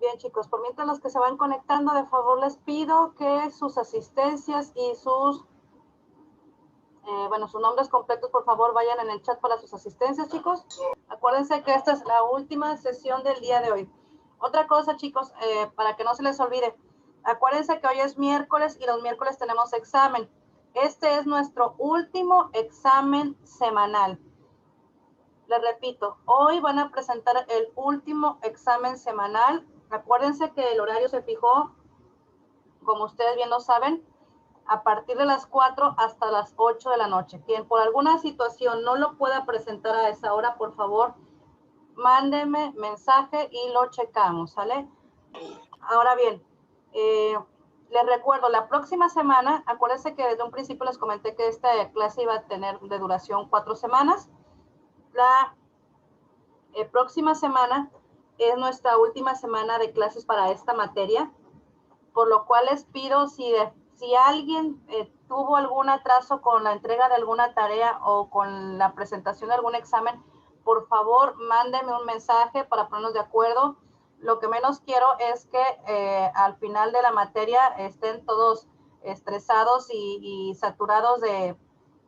Bien, chicos, por mientras los que se van conectando, de favor les pido que sus asistencias y sus, sus nombres completos, por favor, vayan en el chat para sus asistencias, chicos. Acuérdense que esta es la última sesión del día de hoy. Otra cosa, chicos, para que no se les olvide, acuérdense que hoy es miércoles y los miércoles tenemos examen. Este es nuestro último examen semanal. Les repito, hoy van a presentar el último examen semanal. Acuérdense que el horario se fijó, como ustedes bien lo saben, a partir de las 4 hasta las 8 de la noche. Quien por alguna situación no lo pueda presentar a esa hora, por favor, mándenme mensaje y lo checamos, ¿sale? Ahora bien, les recuerdo, la próxima semana, acuérdense que desde un principio les comenté que esta clase iba a tener de duración 4 semanas. La próxima semana es nuestra última semana de clases para esta materia, por lo cual les pido si alguien tuvo algún atraso con la entrega de alguna tarea o con la presentación de algún examen, por favor, mándenme un mensaje para ponernos de acuerdo. Lo que menos quiero es que al final de la materia estén todos estresados y saturados de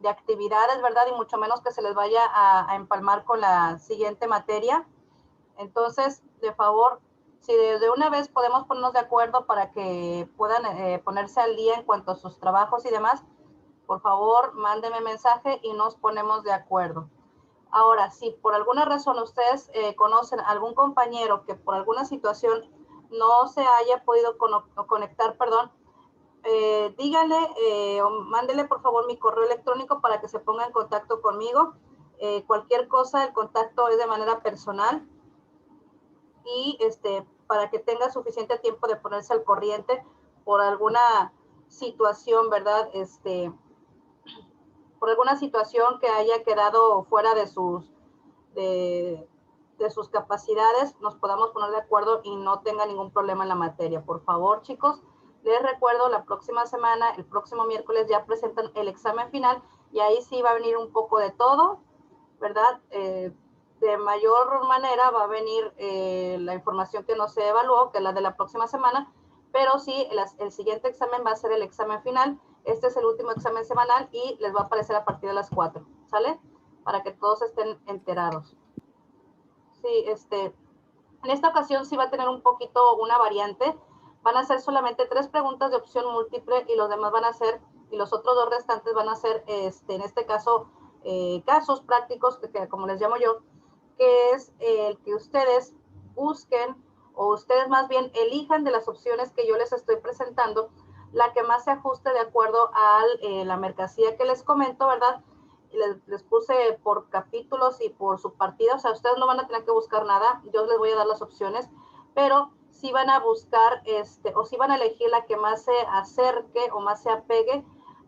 actividades, ¿verdad? Y mucho menos que se les vaya a empalmar con la siguiente materia. Entonces, de favor, si de una vez podemos ponernos de acuerdo para que puedan ponerse al día en cuanto a sus trabajos y demás, por favor, mándenme mensaje y nos ponemos de acuerdo. Ahora, si por alguna razón ustedes conocen a algún compañero que por alguna situación no se haya podido conectar, díganle o mándele por favor mi correo electrónico para que se ponga en contacto conmigo. Cualquier cosa, el contacto es de manera personal y para que tenga suficiente tiempo de ponerse al corriente por alguna situación, ¿verdad? Por alguna situación que haya quedado fuera de sus capacidades, nos podamos poner de acuerdo y no tenga ningún problema en la materia. Por favor, chicos, les recuerdo, la próxima semana, el próximo miércoles, ya presentan el examen final y ahí sí va a venir un poco de todo, ¿verdad? De mayor manera va a venir la información que no se evaluó, que es la de la próxima semana, pero sí, el siguiente examen va a ser el examen final. Este es el último examen semanal y les va a aparecer a partir de las 4, ¿sale? Para que todos estén enterados. Sí, en esta ocasión sí va a tener un poquito una variante. Van a ser solamente 3 preguntas de opción múltiple y los demás van a ser, y los otros 2 restantes van a ser, en este caso, casos prácticos, que como les llamo yo, que es el que ustedes busquen o ustedes más bien elijan de las opciones que yo les estoy presentando, la que más se ajuste de acuerdo a la mercancía que les comento, ¿verdad? Les puse por capítulos y por subpartidas, o sea, ustedes no van a tener que buscar nada, yo les voy a dar las opciones, pero sí van a buscar, o sí van a elegir la que más se acerque o más se apegue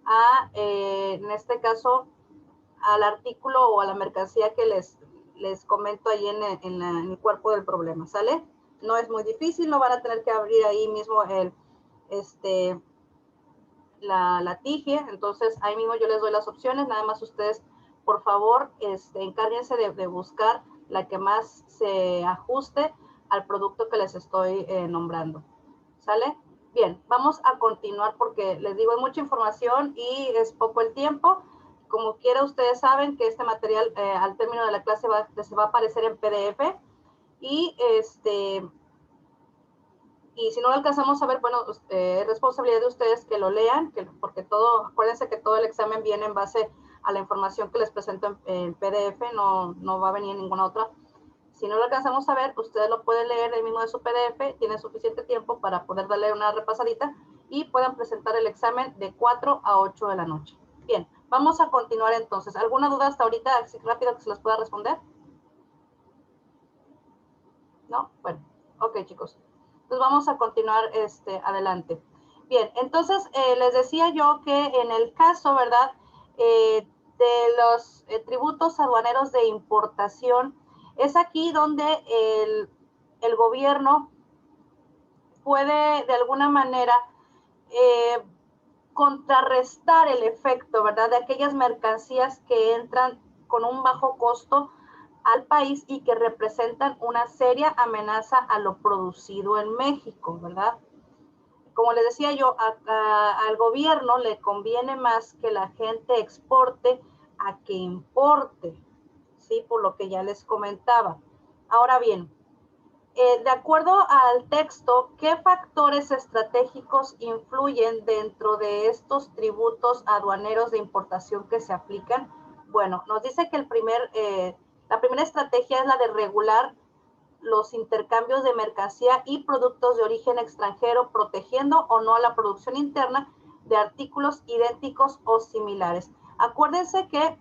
a, en este caso, al artículo o a la mercancía que les comento ahí en el cuerpo del problema, ¿sale? No es muy difícil, no van a tener que abrir ahí mismo la TIGIE, entonces ahí mismo yo les doy las opciones, nada más ustedes, por favor, encárguense de buscar la que más se ajuste al producto que les estoy nombrando, ¿sale? Bien, vamos a continuar porque les digo, es mucha información y es poco el tiempo. Como quiera, ustedes saben que este material al término de la clase se va a aparecer en PDF y y si no lo alcanzamos a ver, bueno, es responsabilidad de ustedes que lo lean, porque acuérdense que todo el examen viene en base a la información que les presento en PDF, no va a venir en ninguna otra. Si no lo alcanzamos a ver, ustedes lo pueden leer ahí mismo de su PDF, tienen suficiente tiempo para poder darle una repasadita y puedan presentar el examen de 4 a 8 de la noche. Bien, vamos a continuar entonces. ¿Alguna duda hasta ahorita, así rápido, que se les pueda responder? ¿No? Bueno, ok, chicos. Entonces vamos a continuar adelante. Bien, entonces les decía yo que en el caso, ¿verdad? De los tributos aduaneros de importación, es aquí donde el gobierno puede de alguna manera contrarrestar el efecto, ¿verdad? De aquellas mercancías que entran con un bajo costo al país y que representan una seria amenaza a lo producido en México, ¿verdad? Como les decía yo, al gobierno le conviene más que la gente exporte a que importe, ¿sí? Por lo que ya les comentaba. Ahora bien, de acuerdo al texto, ¿qué factores estratégicos influyen dentro de estos tributos aduaneros de importación que se aplican? Bueno, nos dice que la primera estrategia es la de regular los intercambios de mercancía y productos de origen extranjero, protegiendo o no a la producción interna de artículos idénticos o similares. Acuérdense que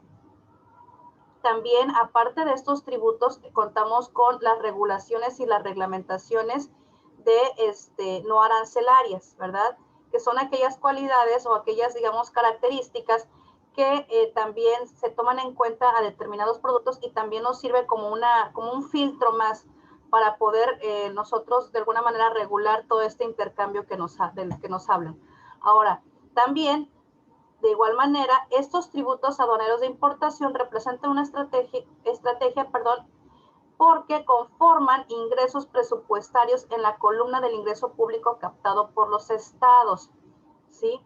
también, aparte de estos tributos, contamos con las regulaciones y las reglamentaciones de no arancelarias, ¿verdad? Que son aquellas cualidades o aquellas, digamos, características que también se toman en cuenta a determinados productos y también nos sirve como un filtro más para poder nosotros de alguna manera regular todo este intercambio del que nos hablan. Ahora, también de igual manera, estos tributos aduaneros de importación representan una estrategia, porque conforman ingresos presupuestarios en la columna del ingreso público captado por los estados, ¿sí?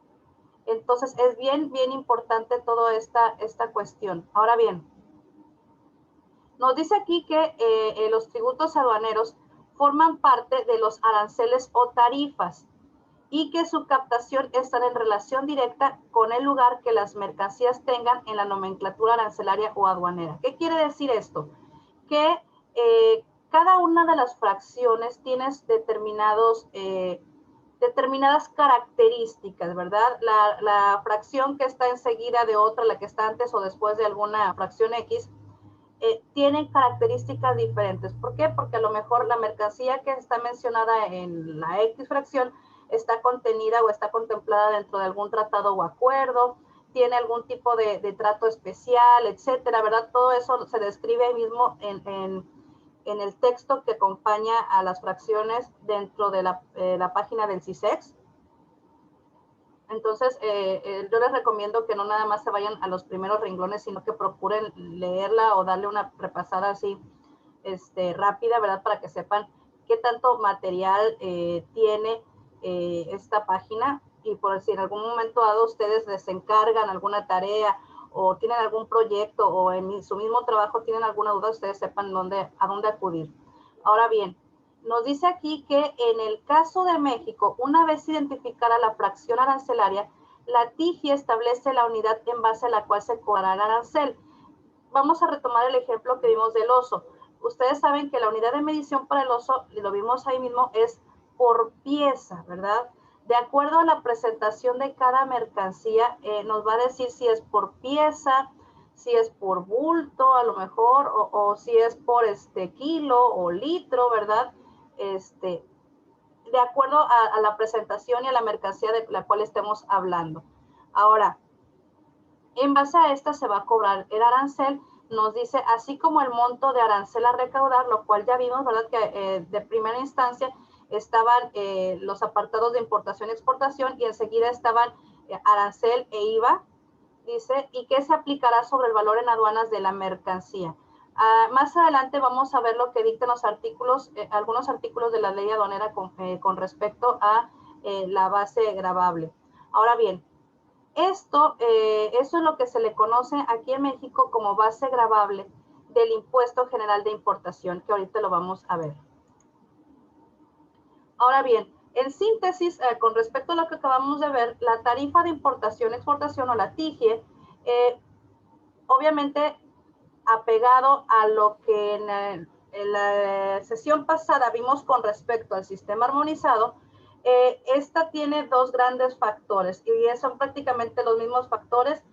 Entonces, es bien importante toda esta cuestión. Ahora bien, nos dice aquí que los tributos aduaneros forman parte de los aranceles o tarifas, y que su captación está en relación directa con el lugar que las mercancías tengan en la nomenclatura arancelaria o aduanera. ¿Qué quiere decir esto? Que cada una de las fracciones tiene determinadas características, ¿verdad? La fracción que está enseguida de otra, la que está antes o después de alguna fracción X, tienen características diferentes. ¿Por qué? Porque a lo mejor la mercancía que está mencionada en la X fracción está contenida o está contemplada dentro de algún tratado o acuerdo, tiene algún tipo de trato especial, etcétera, ¿verdad? Todo eso se describe ahí mismo en el texto que acompaña a las fracciones dentro de la página del CISEX. Entonces, yo les recomiendo que no nada más se vayan a los primeros renglones, sino que procuren leerla o darle una repasada así rápida, ¿verdad? Para que sepan qué tanto material tiene esta página, y por si en algún momento dado ustedes les encargan alguna tarea o tienen algún proyecto o en su mismo trabajo tienen alguna duda, ustedes sepan a dónde acudir. Ahora bien, nos dice aquí que en el caso de México, una vez identificada la fracción arancelaria, la TIGIE establece la unidad en base a la cual se cobrará el arancel. Vamos a retomar el ejemplo que vimos del oso. Ustedes saben que la unidad de medición para el oso, y lo vimos ahí mismo, es por pieza, ¿verdad? De acuerdo a la presentación de cada mercancía, nos va a decir si es por pieza, si es por bulto, a lo mejor, o si es por kilo o litro, ¿verdad? De acuerdo a la presentación y a la mercancía de la cual estemos hablando. Ahora, en base a esta se va a cobrar el arancel. Nos dice, así como el monto de arancel a recaudar, lo cual ya vimos, ¿verdad? Que de primera instancia estaban los apartados de importación y exportación, y enseguida estaban arancel e IVA, dice, y que se aplicará sobre el valor en aduanas de la mercancía. Más adelante vamos a ver lo que dictan los artículos, algunos artículos de la ley aduanera con respecto a la base gravable. Ahora bien, eso es lo que se le conoce aquí en México como base gravable del impuesto general de importación, que ahorita lo vamos a ver. Ahora bien, en síntesis, con respecto a lo que acabamos de ver, la tarifa de importación-exportación o la TIGIE, obviamente apegado a lo que en la sesión pasada vimos con respecto al sistema armonizado, esta tiene dos grandes factores y son prácticamente los mismos factores,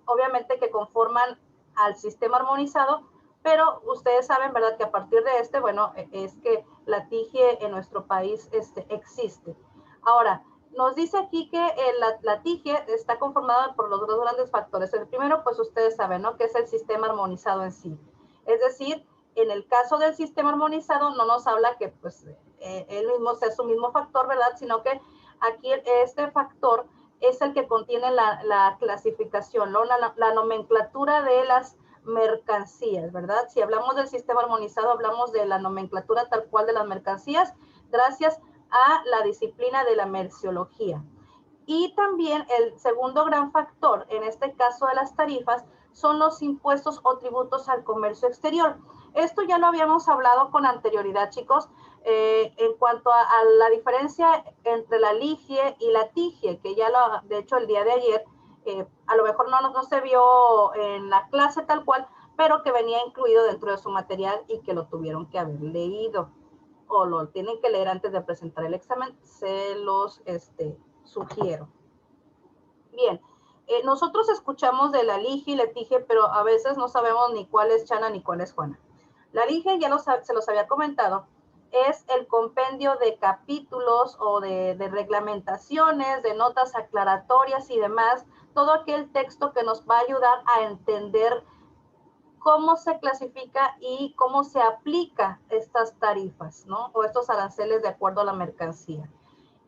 obviamente, que conforman al sistema armonizado, pero ustedes saben, ¿verdad?, que a partir de bueno, es que la TIGIE en nuestro país existe. Ahora, nos dice aquí que la TIGIE está conformada por los dos grandes factores. El primero, pues ustedes saben, ¿no?, que es el sistema armonizado en sí. Es decir, en el caso del sistema armonizado no nos habla que pues él mismo sea su mismo factor, ¿verdad?, sino que aquí este factor es el que contiene la clasificación, ¿no?, la nomenclatura de las mercancías, ¿verdad? Si hablamos del sistema armonizado, hablamos de la nomenclatura tal cual de las mercancías, gracias a la disciplina de la merciología. Y también el segundo gran factor, en este caso de las tarifas, son los impuestos o tributos al comercio exterior. Esto ya lo habíamos hablado con anterioridad, chicos, en cuanto a la diferencia entre la LIGIE y la TIGIE, que ya de hecho el día de ayer, a lo mejor no se vio en la clase tal cual, pero que venía incluido dentro de su material y que lo tuvieron que haber leído o lo tienen que leer antes de presentar el examen, se los sugiero. Bien, nosotros escuchamos de la LIGIE y la TIGIE, pero a veces no sabemos ni cuál es Chana ni cuál es Juana. La LIGIE, ya se los había comentado, es el compendio de capítulos o de reglamentaciones, de notas aclaratorias y demás, todo aquel texto que nos va a ayudar a entender cómo se clasifica y cómo se aplica estas tarifas, ¿no? O estos aranceles de acuerdo a la mercancía.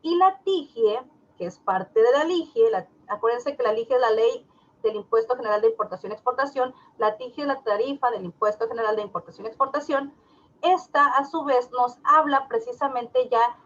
Y la TIGIE, que es parte de la LIGIE, acuérdense que la LIGIE es la ley del Impuesto General de Importación y Exportación, la TIGIE es la tarifa del Impuesto General de Importación y Exportación. Esta, a su vez, nos habla precisamente ya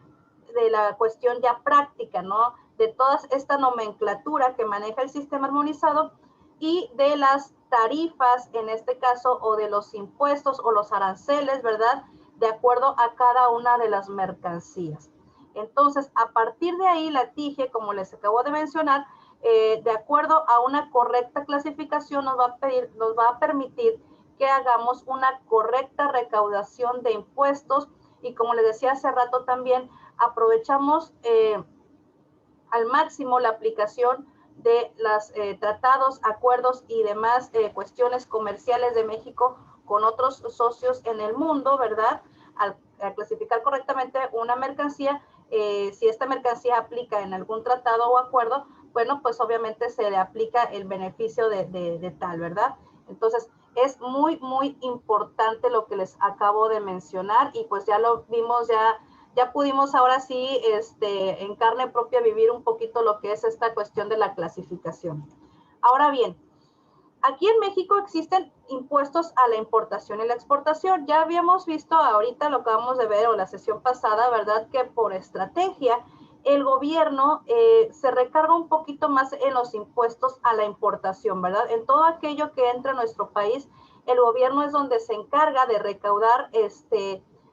de la cuestión ya práctica, ¿no? De toda esta nomenclatura que maneja el sistema armonizado y de las tarifas, en este caso, o de los impuestos o los aranceles, ¿verdad? De acuerdo a cada una de las mercancías. Entonces, a partir de ahí, la TIGIE, como les acabo de mencionar, de acuerdo a una correcta clasificación, nos va a permitir que hagamos una correcta recaudación de impuestos y, como les decía hace rato también, aprovechamos al máximo la aplicación de los tratados, acuerdos y demás cuestiones comerciales de México con otros socios en el mundo, ¿verdad? Al clasificar correctamente una mercancía, si esta mercancía aplica en algún tratado o acuerdo, bueno, pues obviamente se le aplica el beneficio de tal, ¿verdad? Entonces, es muy, muy importante lo que les acabo de mencionar y pues ya lo vimos, ya pudimos ahora sí en carne propia vivir un poquito lo que es esta cuestión de la clasificación. Ahora bien, aquí en México existen impuestos a la importación y la exportación. Ya habíamos visto ahorita, lo acabamos de ver, o la sesión pasada, ¿verdad? Que por estrategia el gobierno se recarga un poquito más en los impuestos a la importación, ¿verdad? En todo aquello que entra a nuestro país, el gobierno es donde se encarga de recaudar,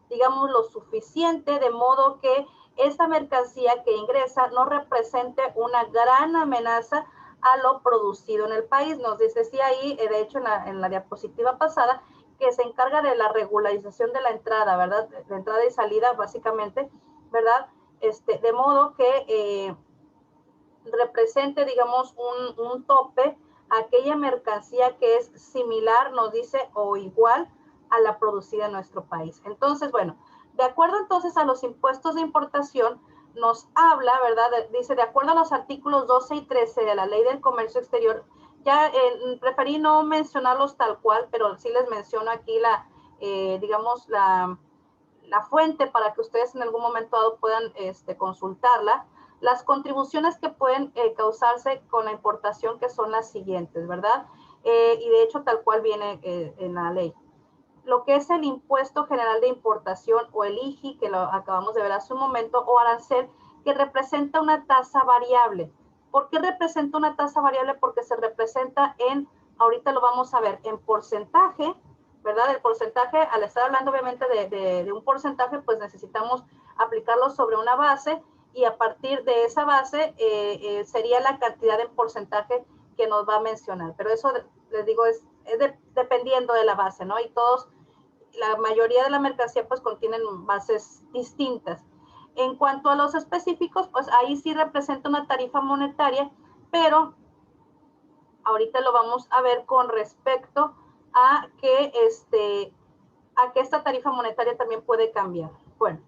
digamos, lo suficiente, de modo que esa mercancía que ingresa no represente una gran amenaza a lo producido en el país. Nos decía ahí, de hecho, en la diapositiva pasada, que se encarga de la regularización de la entrada, ¿verdad? De entrada y salida, básicamente, ¿verdad? De modo que represente, digamos, un tope a aquella mercancía que es similar, nos dice, o igual a la producida en nuestro país. Entonces, bueno, de acuerdo entonces a los impuestos de importación, nos habla, ¿verdad? Dice, de acuerdo a los artículos 12 y 13 de la Ley del Comercio Exterior, ya preferí no mencionarlos tal cual, pero sí les menciono aquí digamos, la fuente para que ustedes en algún momento dado puedan consultarla. Las contribuciones que pueden causarse con la importación, que son las siguientes, ¿verdad? Y de hecho tal cual viene en la ley. Lo que es el Impuesto General de Importación o el IGI, que lo acabamos de ver hace un momento, o arancel, que representa una tasa variable. ¿Por qué representa una tasa variable? Porque se representa ahorita lo vamos a ver, en porcentaje, ¿verdad? El porcentaje, al estar hablando obviamente de un porcentaje, pues necesitamos aplicarlo sobre una base y a partir de esa base sería la cantidad en porcentaje que nos va a mencionar. Pero eso, les digo, es dependiendo de la base, ¿no? Y la mayoría de la mercancía pues contienen bases distintas. En cuanto a los específicos, pues ahí sí representa una tarifa monetaria, pero ahorita lo vamos a ver con respecto a que esta tarifa monetaria también puede cambiar. Bueno,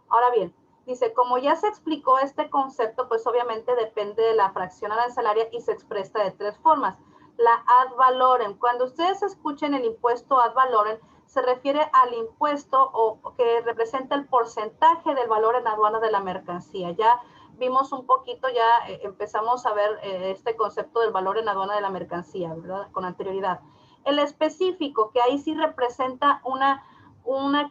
ahora bien, dice, como ya se explicó este concepto, pues obviamente depende de la fracción arancelaria y se expresa de tres formas. La ad valorem. Cuando ustedes escuchen el impuesto ad valorem, se refiere al impuesto que representa el porcentaje del valor en aduana de la mercancía. Ya vimos un poquito, ya empezamos a ver este concepto del valor en aduana de la mercancía, ¿verdad? Con anterioridad. El específico, que ahí sí representa una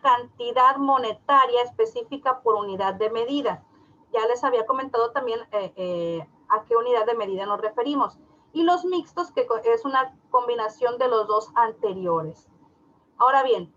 cantidad monetaria específica por unidad de medida. Ya les había comentado también a qué unidad de medida nos referimos. Y los mixtos, que es una combinación de los dos anteriores. Ahora bien,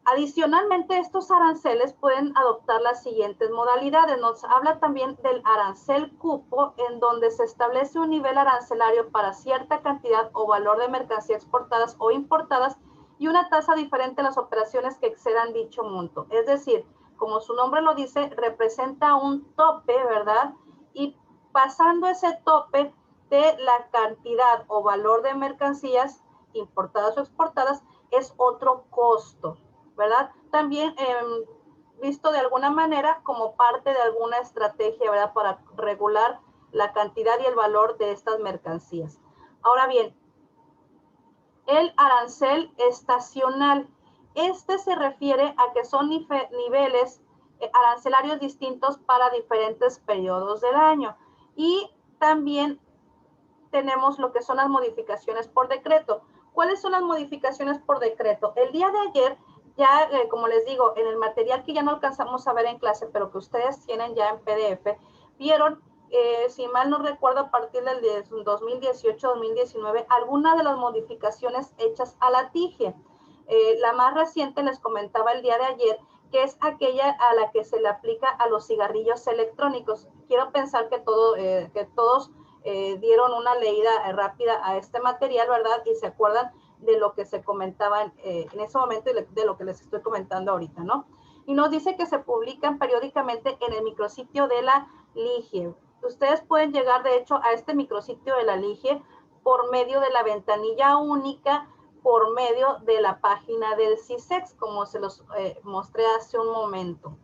adicionalmente, estos aranceles pueden adoptar las siguientes modalidades. Nos habla también del arancel cupo, en donde se establece un nivel arancelario para cierta cantidad o valor de mercancía exportadas o importadas y una tasa diferente a las operaciones que excedan dicho monto. Es decir, como su nombre lo dice, representa un tope, ¿verdad? Y pasando ese tope de la cantidad o valor de mercancías importadas o exportadas es otro costo, ¿verdad? También visto de alguna manera como parte de alguna estrategia, ¿verdad? Para regular la cantidad y el valor de estas mercancías. Ahora bien, el arancel estacional. Este se refiere a que son niveles arancelarios distintos para diferentes periodos del año. Y también tenemos lo que son las modificaciones por decreto. ¿Cuáles son las modificaciones por decreto? El día de ayer, ya como les digo, en el material que ya no alcanzamos a ver en clase, pero que ustedes tienen ya en PDF, vieron, si mal no recuerdo, a partir del 2018-2019, algunas de las modificaciones hechas a la TIGIE. La más reciente, les comentaba el día de ayer, que es aquella a la que se le aplica a los cigarrillos electrónicos. Quiero pensar que todos dieron una leída rápida a este material, ¿verdad? Y se acuerdan de lo que se comentaba en ese momento y de lo que les estoy comentando ahorita, ¿no? Y nos dice que se publican periódicamente en el micrositio de la LIGIE. Ustedes pueden llegar, de hecho, a este micrositio de la LIGIE por medio de la ventanilla única, por medio de la página del CISEX, como se los mostré hace un momento.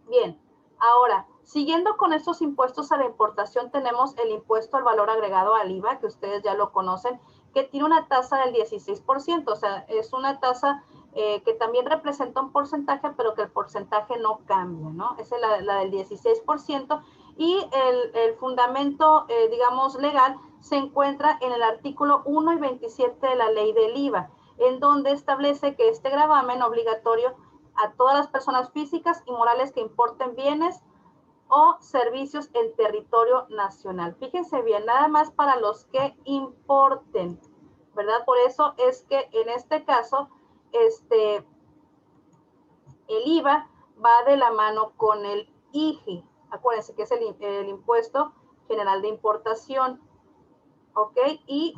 Bien, ahora, siguiendo con estos impuestos a la importación, tenemos el impuesto al valor agregado al IVA, que ustedes ya lo conocen, que tiene una tasa del 16%, o sea, es una tasa que también representa un porcentaje, pero que el porcentaje no cambia, ¿no? Esa es la del 16%, y el fundamento, digamos, legal se encuentra en el artículo 1 y 27 de la ley del IVA, en donde establece que este gravamen obligatorio a todas las personas físicas y morales que importen bienes o servicios en territorio nacional. Fíjense bien, nada más para los que importen, ¿verdad? Por eso es que en este caso, el IVA va de la mano con el IGI. Acuérdense que es el Impuesto General de Importación, ¿ok? Y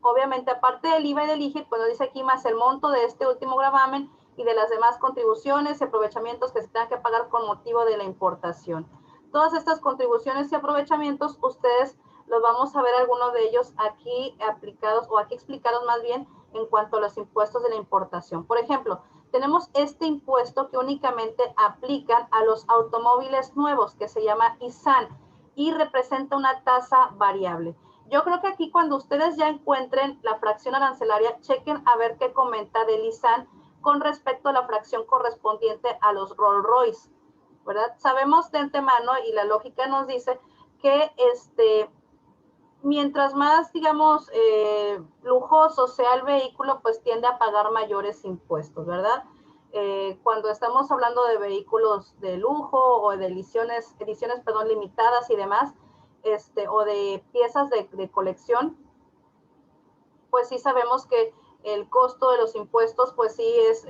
obviamente, aparte del IVA y del IGI, pues nos dice aquí más el monto de este último gravamen y de las demás contribuciones y aprovechamientos que se tengan que pagar con motivo de la importación. Todas estas contribuciones y aprovechamientos, ustedes los vamos a ver algunos de ellos aquí aplicados o aquí explicados más bien en cuanto a los impuestos de la importación. Por ejemplo, tenemos este impuesto que únicamente aplican a los automóviles nuevos, que se llama ISAN, y representa una tasa variable. Yo creo que aquí cuando ustedes ya encuentren la fracción arancelaria, chequen a ver qué comenta del ISAN con respecto a la fracción correspondiente a los Rolls Royce, ¿verdad? Sabemos de antemano y la lógica nos dice que mientras más, digamos, lujoso sea el vehículo, pues tiende a pagar mayores impuestos, ¿verdad? Cuando estamos hablando de vehículos de lujo o de ediciones limitadas y demás, o de piezas de colección, pues sí sabemos que el costo de los impuestos, pues sí es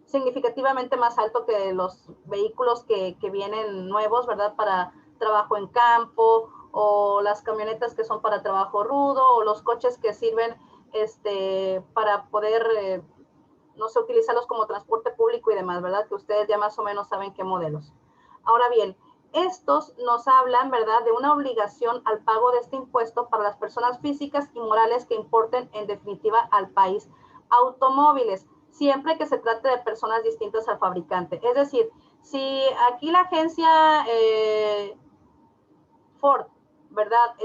significativamente más alto que los vehículos que vienen nuevos, ¿verdad? Para trabajo en campo, o las camionetas que son para trabajo rudo, o los coches que sirven para poder, no sé, utilizarlos como transporte público y demás, ¿verdad? Que ustedes ya más o menos saben qué modelos. Ahora bien, estos nos hablan, ¿verdad?, de una obligación al pago de este impuesto para las personas físicas y morales que importen, en definitiva, al país automóviles, siempre que se trate de personas distintas al fabricante. Es decir, si aquí la agencia Ford, ¿verdad?,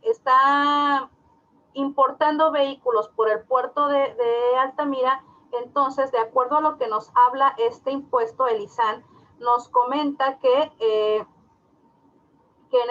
está importando vehículos por el puerto de Altamira, entonces, de acuerdo a lo que nos habla este impuesto, el ISAN, nos comenta que en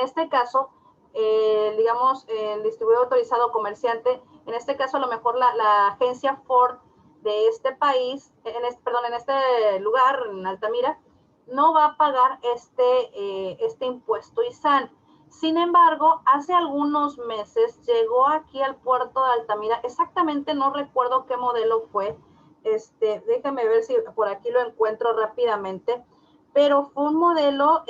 este caso digamos, el distribuidor autorizado comerciante, en este caso a lo mejor la agencia Ford de este país, en este lugar, en Altamira, no va a pagar este impuesto ISAN. Sin embargo, hace algunos meses llegó aquí al puerto de Altamira, exactamente no recuerdo qué modelo fue, déjame ver si por aquí lo encuentro rápidamente, pero fue un modelo,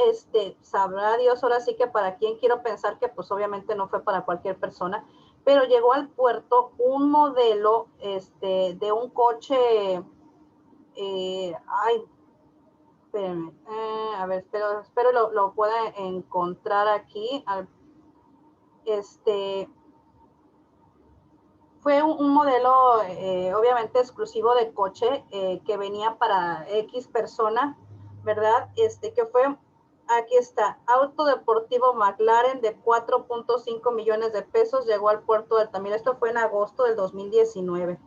sabrá Dios ahora sí que para quién, quiero pensar que pues obviamente no fue para cualquier persona, pero llegó al puerto un modelo, de un coche, ay, espérenme, a ver, espero lo pueda encontrar aquí, fue un modelo, obviamente exclusivo de coche, que venía para X persona, ¿verdad? Que fue, aquí está, auto deportivo McLaren de 4.5 millones de pesos, llegó al puerto de Altamira. Esto fue en agosto del 2019.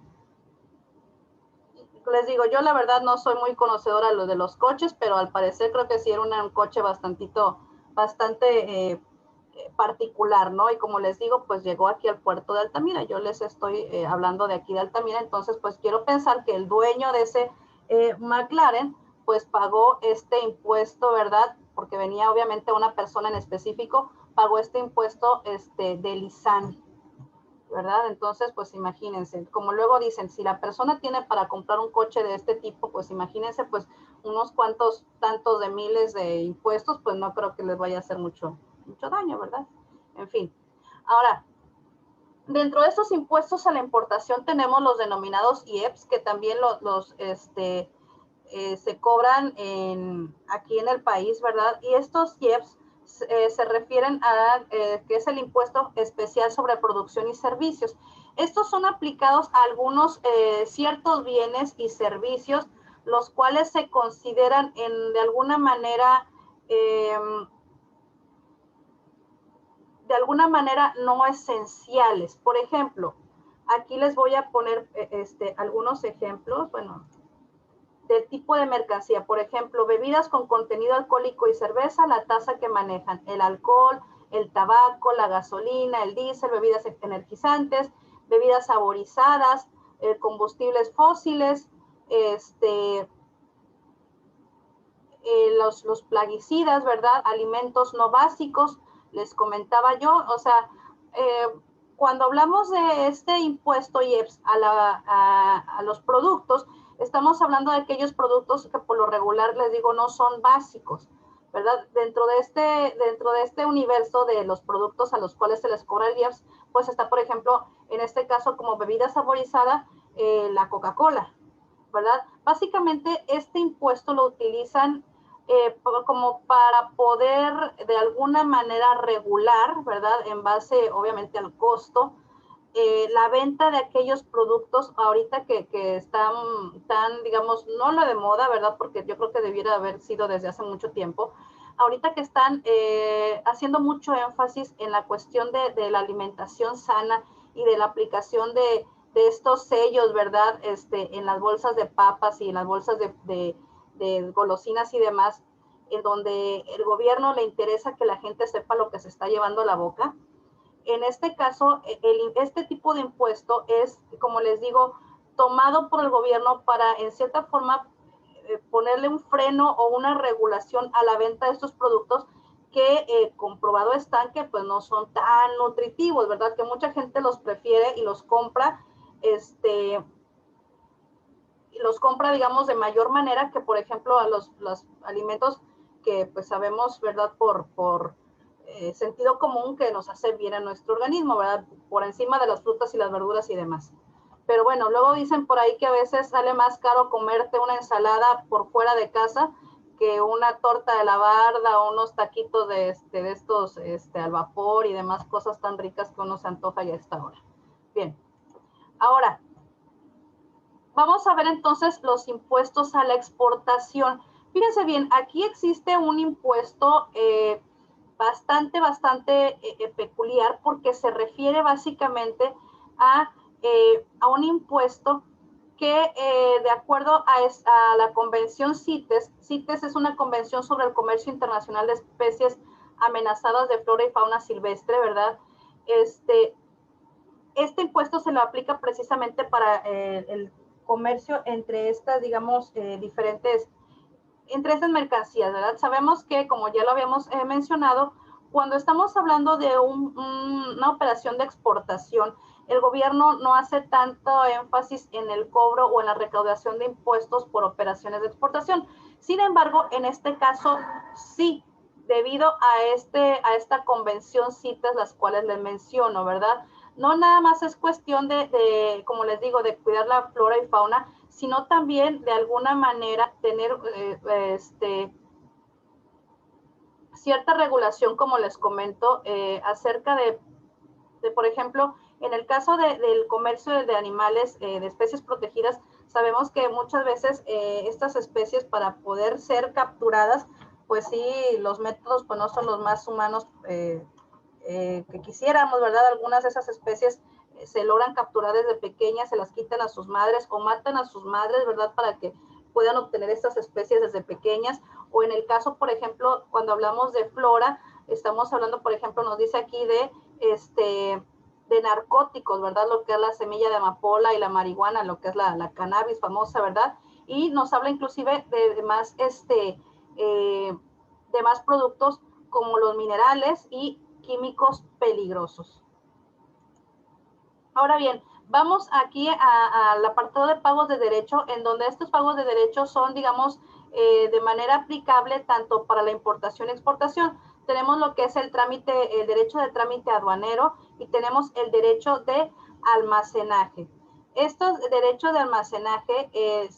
Les digo, yo la verdad no soy muy conocedora de lo de los coches, pero al parecer creo que sí era un coche bastante particular, ¿no? Y como les digo, pues llegó aquí al puerto de Altamira. Yo les estoy hablando de aquí de Altamira, entonces pues quiero pensar que el dueño de ese McLaren pues pagó este impuesto, ¿verdad? Porque venía obviamente una persona en específico, pagó este impuesto del ISAN, ¿verdad? Entonces, pues imagínense, como luego dicen, si la persona tiene para comprar un coche de este tipo, pues imagínense, pues unos cuantos tantos de miles de impuestos, pues no creo que les vaya a hacer mucho daño, ¿verdad? En fin. Ahora, dentro de estos impuestos a la importación tenemos los denominados IEPS, que también se cobran aquí en el país, ¿verdad? Y estos IEPS se refieren a que es el impuesto especial sobre producción y servicios. Estos son aplicados a algunos ciertos bienes y servicios, los cuales se consideran de alguna manera no esenciales. Por ejemplo, aquí les voy a poner algunos ejemplos, bueno, del tipo de mercancía. Por ejemplo, bebidas con contenido alcohólico y cerveza, la tasa que manejan, el alcohol, el tabaco, la gasolina, el diésel, bebidas energizantes, bebidas saborizadas, combustibles fósiles, los plaguicidas, ¿verdad? Alimentos no básicos, les comentaba yo, o sea, cuando hablamos de este impuesto IEPS a los productos, estamos hablando de aquellos productos que por lo regular, les digo, no son básicos, ¿verdad? Dentro de este universo de los productos a los cuales se les cobra el IEPS, pues está, por ejemplo, en este caso como bebida saborizada, la Coca-Cola, ¿verdad? Básicamente este impuesto lo utilizan como para poder de alguna manera regular, ¿verdad? En base obviamente al costo, la venta de aquellos productos ahorita que están tan, digamos, no lo de moda, ¿verdad? Porque yo creo que debiera haber sido desde hace mucho tiempo. Ahorita que están haciendo mucho énfasis en la cuestión de la alimentación sana y de la aplicación de estos sellos, ¿verdad? En las bolsas de papas y en las bolsas de golosinas y demás, en donde el gobierno le interesa que la gente sepa lo que se está llevando a la boca. En este caso, este tipo de impuesto es, como les digo, tomado por el gobierno para, en cierta forma, ponerle un freno o una regulación a la venta de estos productos que comprobado están que pues no son tan nutritivos, ¿verdad? Que mucha gente los prefiere y los compra, digamos, de mayor manera que, por ejemplo, a los alimentos que pues sabemos, ¿verdad? Por sentido común que nos hace bien a nuestro organismo, ¿verdad? Por encima de las frutas y las verduras y demás. Pero bueno, luego dicen por ahí que a veces sale más caro comerte una ensalada por fuera de casa que una torta de la barda o unos taquitos de estos al vapor y demás cosas tan ricas que uno se antoja ya a esta hora. Bien, ahora vamos a ver entonces los impuestos a la exportación. Fíjense bien, aquí existe un impuesto bastante peculiar porque se refiere básicamente a un impuesto que de acuerdo a la convención CITES, CITES es una convención sobre el comercio internacional de especies amenazadas de flora y fauna silvestre, ¿verdad? Este impuesto se lo aplica precisamente para el comercio entre estas, digamos, diferentes, entre estas mercancías, ¿verdad? Sabemos que, como ya lo habíamos mencionado, cuando estamos hablando de una operación de exportación, el gobierno no hace tanto énfasis en el cobro o en la recaudación de impuestos por operaciones de exportación. Sin embargo, en este caso, sí, debido a esta convención CITES, las cuales les menciono, ¿verdad? No nada más es cuestión como les digo, de cuidar la flora y fauna, sino también de alguna manera tener cierta regulación, como les comento, acerca de, por ejemplo, en el caso del comercio de animales, de especies protegidas, sabemos que muchas veces estas especies, para poder ser capturadas, pues sí, los métodos pues no son los más humanos que quisiéramos, ¿verdad? Algunas de esas especies se logran capturar desde pequeñas, se las quitan a sus madres o matan a sus madres, ¿verdad? Para que puedan obtener estas especies desde pequeñas. O en el caso, por ejemplo, cuando hablamos de flora, estamos hablando, por ejemplo, nos dice aquí de narcóticos, ¿verdad? Lo que es la semilla de amapola y la marihuana, lo que es la cannabis famosa, ¿verdad? Y nos habla inclusive de más, de más productos como los minerales y químicos peligrosos. Ahora bien, vamos aquí al apartado de pagos de derecho, en donde estos pagos de derecho son, digamos, de manera aplicable tanto para la importación y exportación. Tenemos lo que es el trámite, el derecho de trámite aduanero y tenemos el derecho de almacenaje. Estos derechos de almacenaje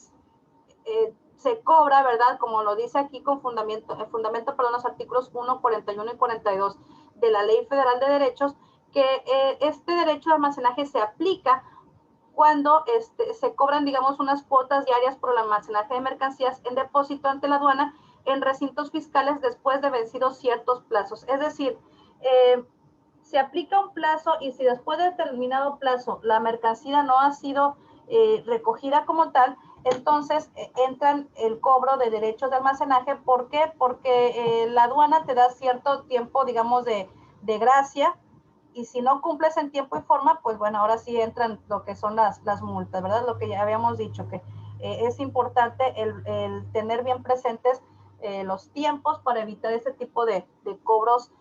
se cobra, ¿verdad? Como lo dice aquí con fundamento para los artículos 1, 41 y 42 de la Ley Federal de Derechos, que este derecho de almacenaje se aplica cuando se cobran, digamos, unas cuotas diarias por el almacenaje de mercancías en depósito ante la aduana en recintos fiscales después de vencidos ciertos plazos. Es decir, se aplica un plazo y si después de determinado plazo la mercancía no ha sido recogida como tal, entonces entran el cobro de derechos de almacenaje. ¿Por qué? Porque la aduana te da cierto tiempo, digamos, de gracia, y si no cumples en tiempo y forma, pues bueno, ahora sí entran lo que son las multas, ¿verdad? Lo que ya habíamos dicho, que es importante el tener bien presentes los tiempos para evitar ese tipo de cobros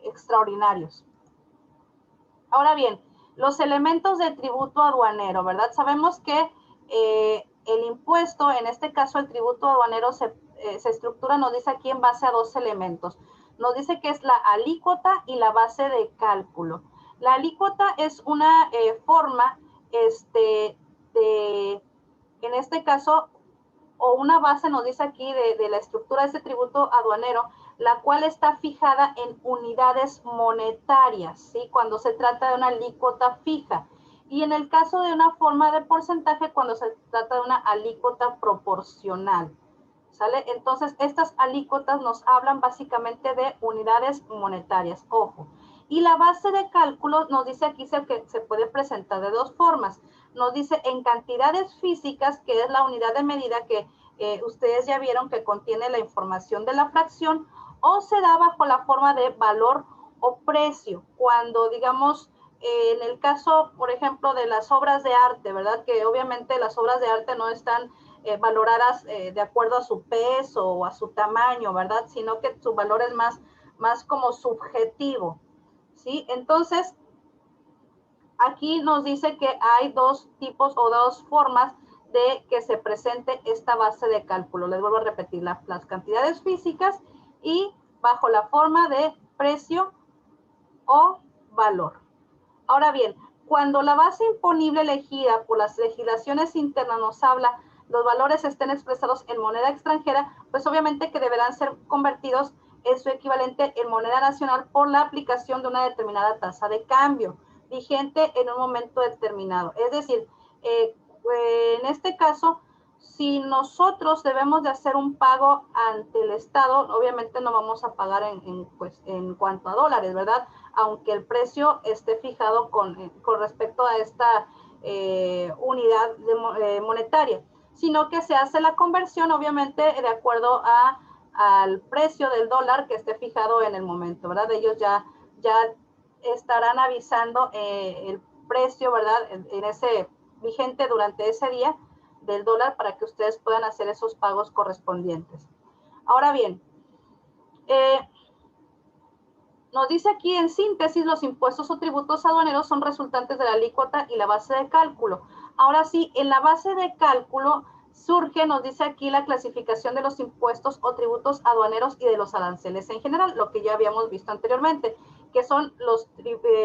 extraordinarios. Ahora bien, los elementos de tributo aduanero, ¿verdad? Sabemos que el impuesto, en este caso el tributo aduanero, se estructura, nos dice aquí, en base a dos elementos. Nos dice que es la alícuota y la base de cálculo. La alícuota es una forma, en este caso, o una base, nos dice aquí, de la estructura de este tributo aduanero, la cual está fijada en unidades monetarias, ¿sí? Cuando se trata de una alícuota fija. Y en el caso de una forma de porcentaje, cuando se trata de una alícuota proporcional, ¿sale? Entonces, estas alícuotas nos hablan básicamente de unidades monetarias, ojo. Y la base de cálculo nos dice aquí que se puede presentar de dos formas. Nos dice en cantidades físicas, que es la unidad de medida que ustedes ya vieron que contiene la información de la fracción, o se da bajo la forma de valor o precio, cuando, digamos, en el caso, por ejemplo, de las obras de arte, ¿verdad? Que obviamente las obras de arte no están valoradas de acuerdo a su peso o a su tamaño, ¿verdad? Sino que su valor es más como subjetivo, ¿sí? Entonces, aquí nos dice que hay dos tipos o dos formas de que se presente esta base de cálculo. Les vuelvo a repetir, las cantidades físicas y bajo la forma de precio o valor. Ahora bien, cuando la base imponible elegida por las legislaciones internas nos habla, los valores estén expresados en moneda extranjera, pues obviamente que deberán ser convertidos en su equivalente en moneda nacional por la aplicación de una determinada tasa de cambio vigente en un momento determinado. Es decir, en este caso, si nosotros debemos de hacer un pago ante el Estado, obviamente no vamos a pagar en cuanto a dólares, ¿verdad? Aunque el precio esté fijado con respecto a esta monetaria, sino que se hace la conversión, obviamente, de acuerdo al precio del dólar que esté fijado en el momento, ¿verdad? Ellos ya estarán avisando el precio, ¿verdad? En ese vigente durante ese día del dólar para que ustedes puedan hacer esos pagos correspondientes. Ahora bien, nos dice aquí en síntesis, los impuestos o tributos aduaneros son resultantes de la alícuota y la base de cálculo. Ahora sí, en la base de cálculo surge, nos dice aquí, la clasificación de los impuestos o tributos aduaneros y de los aranceles en general, lo que ya habíamos visto anteriormente, que son los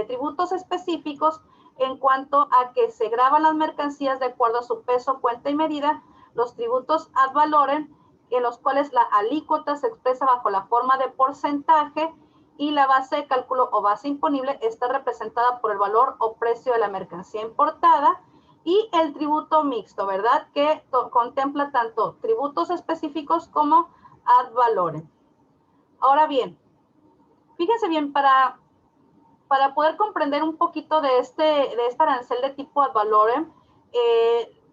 tributos específicos en cuanto a que se graban las mercancías de acuerdo a su peso, cuenta y medida, los tributos ad valorem, en los cuales la alícuota se expresa bajo la forma de porcentaje, y la base de cálculo o base imponible está representada por el valor o precio de la mercancía importada, y el tributo mixto, ¿verdad? Que contempla tanto tributos específicos como ad valorem. Ahora bien, fíjense bien, para poder comprender un poquito de este arancel de tipo ad valorem,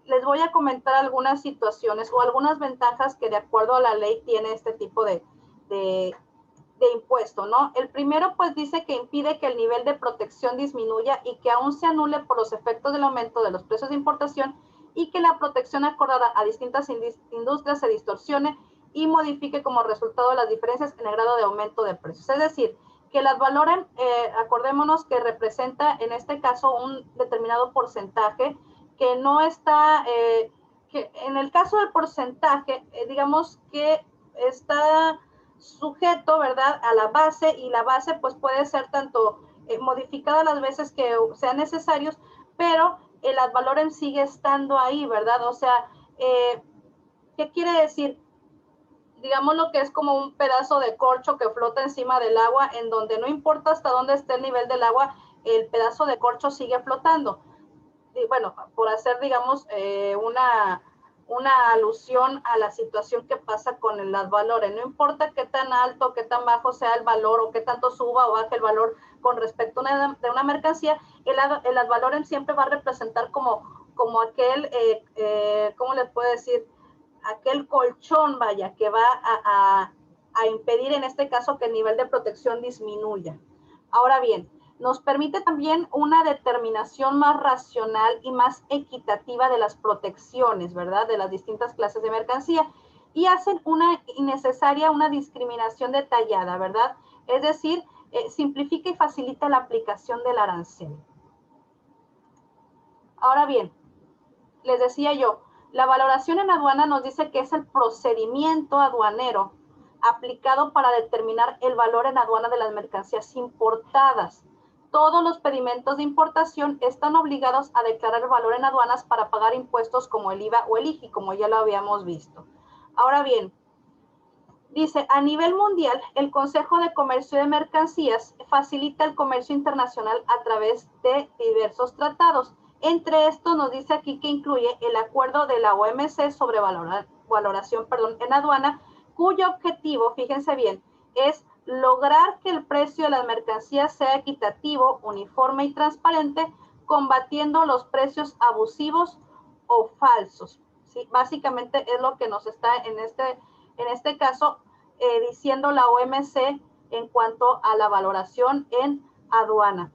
les voy a comentar algunas situaciones o algunas ventajas que de acuerdo a la ley tiene este tipo de impuesto, ¿no? El primero, pues, dice que impide que el nivel de protección disminuya y que aún se anule por los efectos del aumento de los precios de importación, y que la protección acordada a distintas industrias se distorsione y modifique como resultado las diferencias en el grado de aumento de precios. Es decir, que las valoren, acordémonos que representa en este caso un determinado porcentaje que no está, que en el caso del porcentaje, digamos que está sujeto, ¿verdad?, a la base, y la base pues puede ser tanto modificada las veces que sean necesarios, pero el ad valorem sigue estando ahí, ¿verdad? O sea, ¿qué quiere decir? Digamos lo que es como un pedazo de corcho que flota encima del agua, en donde no importa hasta dónde esté el nivel del agua, el pedazo de corcho sigue flotando. Y bueno, por hacer, digamos, una alusión a la situación que pasa con el ad valorem. No importa qué tan alto, qué tan bajo sea el valor, o qué tanto suba o baje el valor con respecto a una mercancía, el ad valorem siempre va a representar como aquel, ¿cómo les puedo decir? Aquel colchón, vaya, que va a impedir en este caso que el nivel de protección disminuya. Ahora bien, nos permite también una determinación más racional y más equitativa de las protecciones, ¿verdad?, de las distintas clases de mercancía, y hacen una innecesaria, una discriminación detallada, ¿verdad? Es decir, simplifica y facilita la aplicación del arancel. Ahora bien, les decía yo, la valoración en aduana nos dice que es el procedimiento aduanero aplicado para determinar el valor en aduana de las mercancías importadas. Todos los pedimentos de importación están obligados a declarar el valor en aduanas para pagar impuestos como el IVA o el IGI, como ya lo habíamos visto. Ahora bien, dice, a nivel mundial, el Consejo de Comercio de Mercancías facilita el comercio internacional a través de diversos tratados. Entre estos nos dice aquí que incluye el acuerdo de la OMC sobre valoración en aduana, cuyo objetivo, fíjense bien, es lograr que el precio de las mercancías sea equitativo, uniforme y transparente, combatiendo los precios abusivos o falsos. ¿Sí? Básicamente es lo que nos está en este caso diciendo la OMC en cuanto a la valoración en aduana.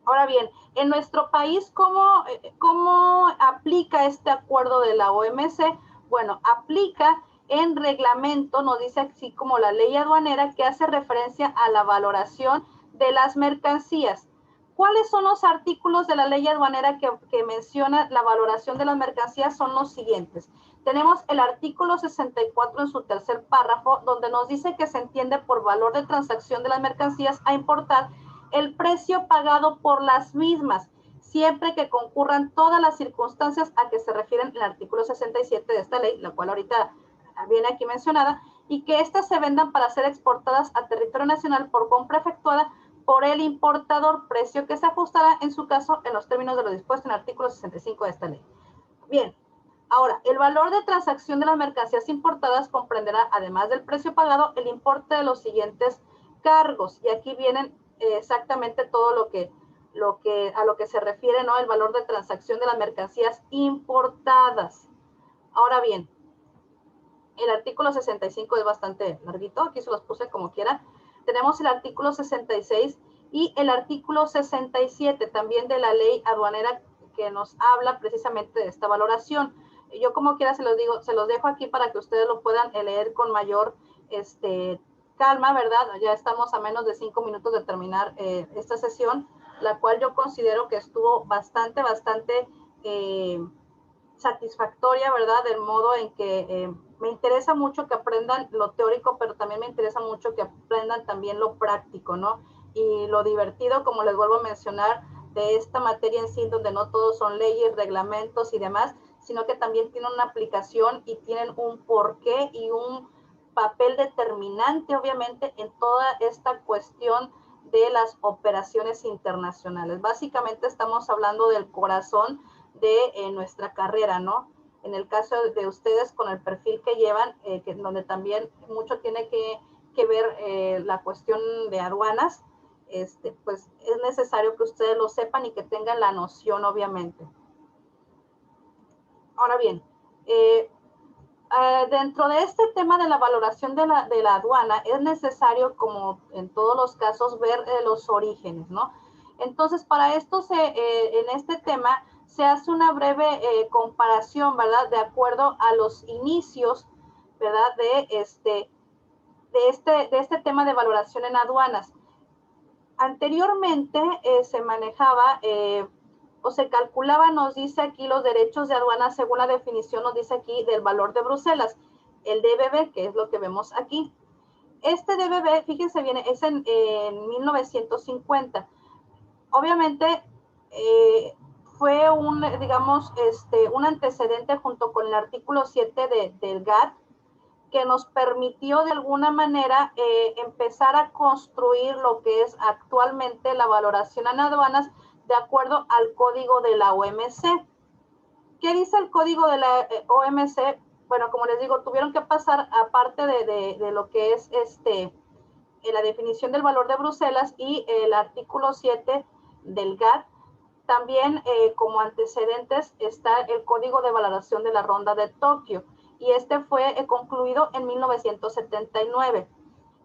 Ahora bien, en nuestro país, ¿cómo aplica este acuerdo de la OMC? Bueno, aplica en reglamento, nos dice así como la ley aduanera, que hace referencia a la valoración de las mercancías. ¿Cuáles son los artículos de la ley aduanera que menciona la valoración de las mercancías? Son los siguientes. Tenemos el artículo 64 en su tercer párrafo, donde nos dice que se entiende por valor de transacción de las mercancías a importar el precio pagado por las mismas, siempre que concurran todas las circunstancias a que se refieren el artículo 67 de esta ley, la cual ahorita viene aquí mencionada, y que éstas se vendan para ser exportadas a territorio nacional por compra efectuada por el importador, precio que se ajustará en su caso en los términos de lo dispuesto en el artículo 65 de esta ley. Bien, ahora, el valor de transacción de las mercancías importadas comprenderá, además del precio pagado, el importe de los siguientes cargos, y aquí vienen exactamente todo a lo que se refiere, ¿no?, el valor de transacción de las mercancías importadas. Ahora bien, El artículo 65 es bastante larguito, aquí se los puse como quieran. Tenemos el artículo 66 y el artículo 67 también de la ley aduanera que nos habla precisamente de esta valoración. Yo como quiera se los digo, se los dejo aquí para que ustedes lo puedan leer con mayor calma, ¿verdad? Ya estamos a menos de 5 minutos de terminar esta sesión, la cual yo considero que estuvo bastante satisfactoria, ¿verdad? Del modo en que me interesa mucho que aprendan lo teórico, pero también me interesa mucho que aprendan también lo práctico, ¿no? Y lo divertido, como les vuelvo a mencionar, de esta materia en sí, donde no todos son leyes, reglamentos y demás, sino que también tienen una aplicación y tienen un porqué y un papel determinante, obviamente, en toda esta cuestión de las operaciones internacionales. Básicamente estamos hablando del corazón de nuestra carrera, ¿no? En el caso de ustedes con el perfil que llevan, donde también mucho tiene que ver la cuestión de aduanas, pues es necesario que ustedes lo sepan y que tengan la noción, obviamente. Ahora bien, dentro de este tema de la valoración de la aduana, es necesario, como en todos los casos, ver los orígenes, ¿no? Entonces, para esto, en este tema, se hace una breve comparación, ¿verdad? De acuerdo a los inicios, ¿verdad? De este tema de valoración en aduanas. Anteriormente se manejaba o se calculaba, nos dice aquí, los derechos de aduana según la definición, nos dice aquí, del valor de Bruselas, el DBB, que es lo que vemos aquí. Este DBB, fíjense bien, es en 1950. Obviamente, fue digamos, un antecedente junto con el artículo 7 del GATT, que nos permitió de alguna manera empezar a construir lo que es actualmente la valoración en aduanas de acuerdo al código de la OMC. ¿Qué dice el código de la OMC? Bueno, como les digo, tuvieron que pasar, aparte de lo que es la definición del valor de Bruselas y el artículo 7 del GATT, también como antecedentes está el código de valoración de la ronda de Tokio, y este fue concluido en 1979.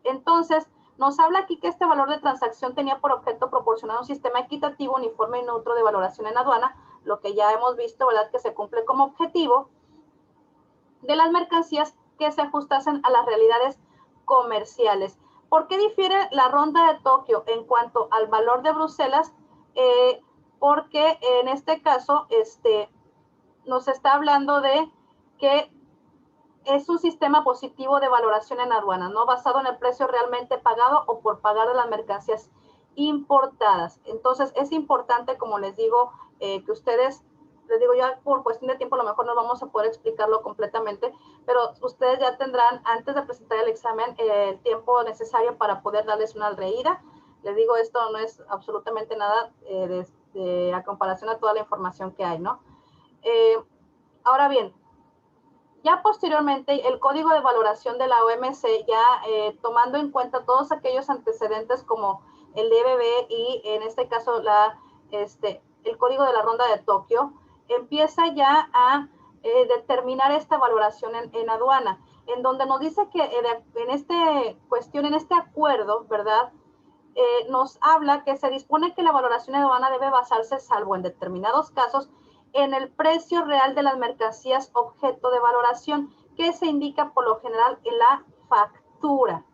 Entonces, nos habla aquí que este valor de transacción tenía por objeto proporcionar un sistema equitativo, uniforme y neutro de valoración en aduana, lo que ya hemos visto, ¿verdad?, que se cumple como objetivo de las mercancías que se ajustasen a las realidades comerciales. ¿Por qué difiere la ronda de Tokio en cuanto al valor de Bruselas? Porque en este caso nos está hablando de que es un sistema positivo de valoración en aduanas, ¿no? Basado en el precio realmente pagado o por pagar de las mercancías importadas. Entonces, es importante, como les digo, que ustedes, les digo ya por cuestión de tiempo, a lo mejor no vamos a poder explicarlo completamente, pero ustedes ya tendrán, antes de presentar el examen, el tiempo necesario para poder darles una leída. Les digo, esto no es absolutamente nada a comparación a toda la información que hay, ¿no? Ahora bien, ya posteriormente, el código de valoración de la OMC, ya tomando en cuenta todos aquellos antecedentes como el DBB y en este caso el código de la ronda de Tokio, empieza ya a determinar esta valoración en aduana, en donde nos dice que en este acuerdo, ¿verdad?, nos habla que se dispone que la valoración en aduana debe basarse, salvo en determinados casos, en el precio real de las mercancías objeto de valoración, que se indica por lo general en la factura.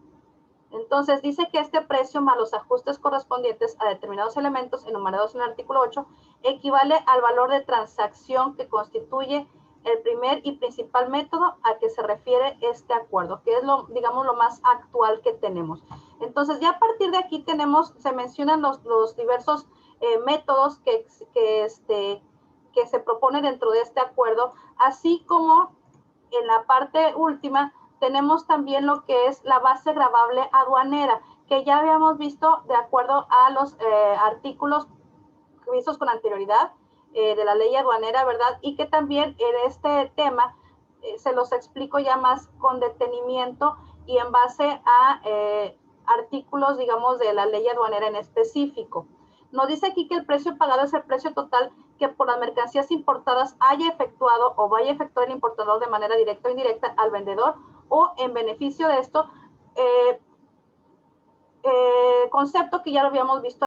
Entonces dice que este precio más los ajustes correspondientes a determinados elementos enumerados en el artículo 8 equivale al valor de transacción que constituye el primer y principal método a que se refiere este acuerdo, que es digamos, lo más actual que tenemos. Entonces ya a partir de aquí se mencionan los diversos métodos que se propone dentro de este acuerdo, así como en la parte última tenemos también lo que es la base gravable aduanera, que ya habíamos visto de acuerdo a los artículos vistos con anterioridad de la ley aduanera, ¿verdad? Y que también en este tema se los explico ya más con detenimiento y en base a artículos, digamos, de la ley aduanera en específico. Nos dice aquí que el precio pagado es el precio total que por las mercancías importadas haya efectuado o vaya a efectuar el importador de manera directa o indirecta al vendedor, o en beneficio de esto, concepto que ya lo habíamos visto